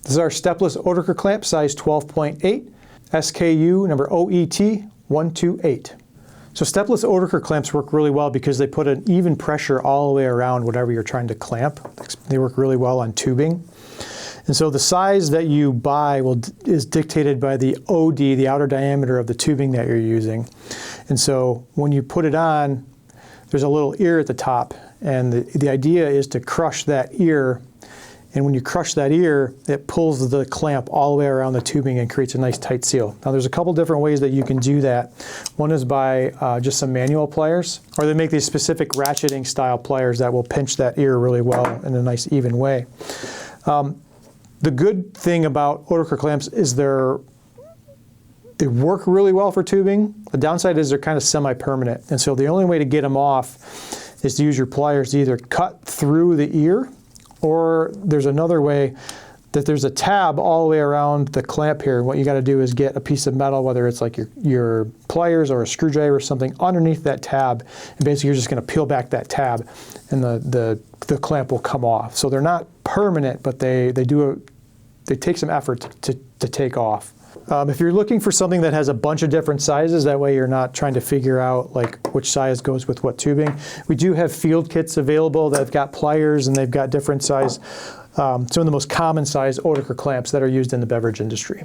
This is our Stepless Oetiker clamp, size 12.8, SKU number OET128. So Stepless Oetiker clamps work really well because they put an even pressure all the way around whatever you're trying to clamp. They work really well on tubing. And so the size that you buy is dictated by the OD, the outer diameter of the tubing that you're using. And so when you put it on, there's a little ear at the top, and the idea is to crush that ear. And when you crush that ear, it pulls the clamp all the way around the tubing and creates a nice tight seal. Now there's a couple different ways that you can do that. One is by just some manual pliers, or they make these specific ratcheting style pliers that will pinch that ear really well in a nice even way. The good thing about Oetiker clamps is they work really well for tubing. The downside is they're kind of semi-permanent, and so the only way to get them off is to use your pliers to either cut through the ear, or there's another way that there's a tab all the way around the clamp here. What you got to do is get a piece of metal, whether it's like your pliers or a screwdriver or something, underneath that tab, and basically you're just going to peel back that tab, and the clamp will come off. So they're not permanent, but they take some effort to take off. If you're looking for something that has a bunch of different sizes, that way you're not trying to figure out like which size goes with what tubing. We do have field kits available that have got pliers and they've got different size, some of the most common size Oetiker clamps that are used in the beverage industry.